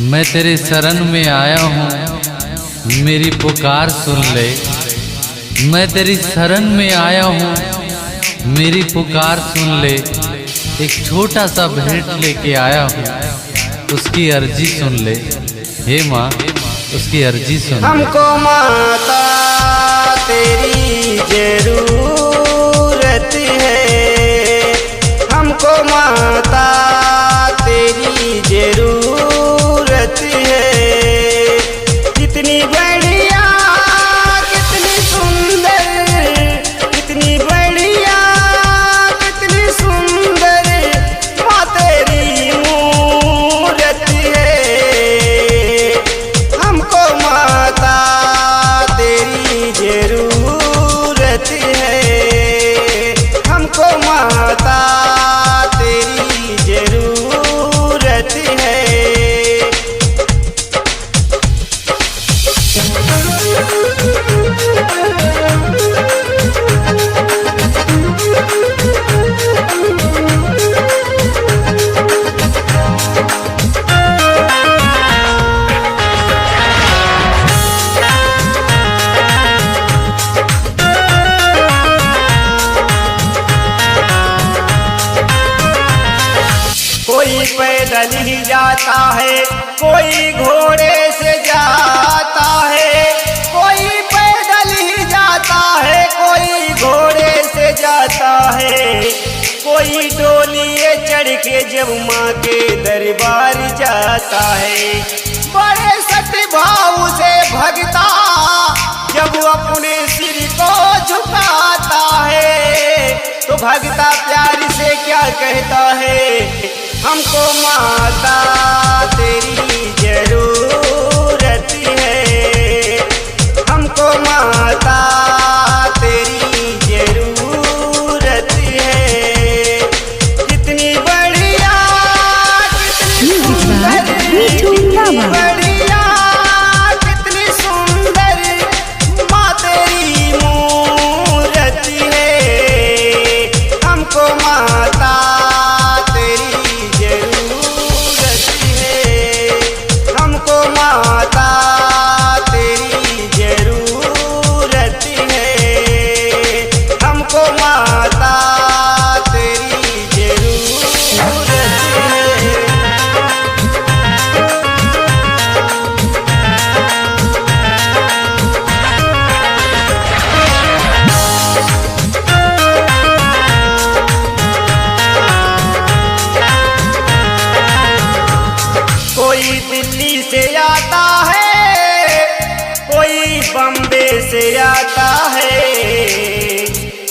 मैं तेरे शरण में आया हूँ, मेरी पुकार सुन ले। मैं तेरी शरण में आया हूँ, मेरी पुकार सुन ले। एक छोटा सा भेंट लेके आया हूँ, उसकी अर्जी सुन ले। हे माँ, उसकी अर्जी सुन। हमको माता तेरी जरूरत है, हमको माता तेरी जरूरत है। कितनी बढ़िया कितनी सुंदर, कितनी बढ़िया कितनी सुंदर माँ तेरी मूरत है। हमको माता तेरी जरूरत है, हमको माता तेरी जरूरत है। कोई पैदल ही जाता है, कोई घोड़े से जाता है। कोई पैदल ही जाता है, कोई घोड़े से जाता है। कोई डोलिए चढ़ के जब माँ के दरबार जाता है। बड़े सत्य भाव से भगता जब अपने सिर को झुकाता है, तो भगता प्यार से क्या कहता है? हमको माता तेरी जरूरत है, हमको माता तेरी जरूरत है। कितनी बढ़िया कितनी सुंदर, कितनी बढ़िया कितनी सुंदर माँ तेरी मूरत है। हमको माता माता तेरी जरूरत है, हमको माता तेरी जरूरत है। कोई दिल्ली से आता है, कोई बम्बे से आता है।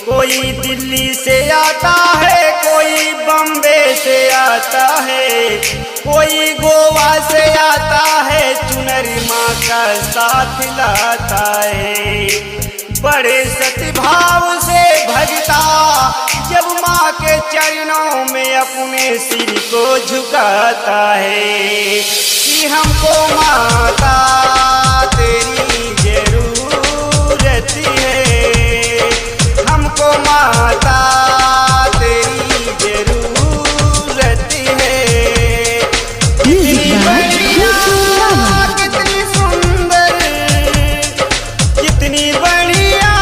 कोई दिल्ली से आता है, कोई बम्बे से आता है। कोई गोवा से आता है, चुनरी माँ का साथ लाता है। बड़े सतभाव से भजता जब माँ के चरणों में अपने सिर को झुकाता है कि हमको माता तेरी जरूरत है, हमको माता तेरी जरूरत है। कितनी बढ़िया कितनी सुंदर, कितनी बढ़िया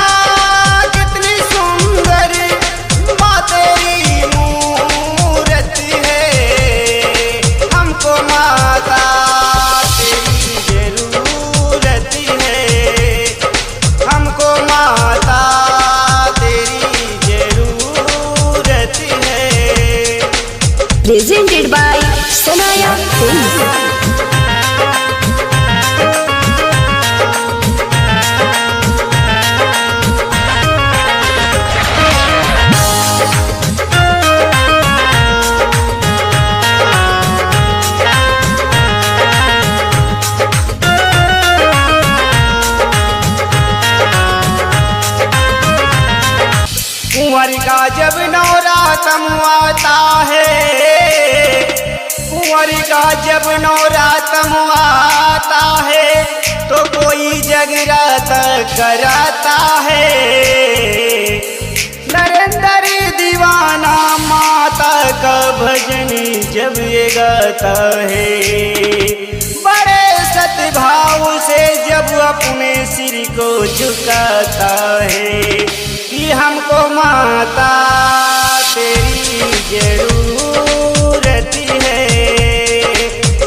कितनी सुंदर माँ तेरी मूरत है। हमको माता तेरी जरूरत है, हमको माता तेरी जरूरत है। Presented by Sanaya Films. कुंवर का जब नवरातम आता है, कुंवर का जब नवरातम आता है, तो कोई जगराता कराता है। नरेंद्र दीवाना माता का भजन जब ये गाता है, भाव से जब अपने सिर को झुकाता है कि हमको माता तेरी जरूरत है,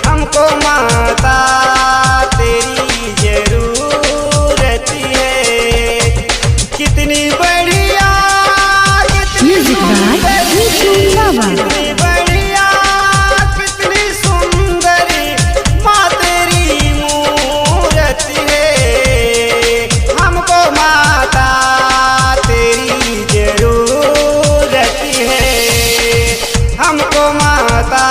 हमको माता तेरी जरूरत है। कितनी बढ़िया Music by Ritu Lava. कितनी बढ़िया कितनी सुंदरी माँ तेरी मूरत है, हमको माता तेरी जरूरत है, हमको माता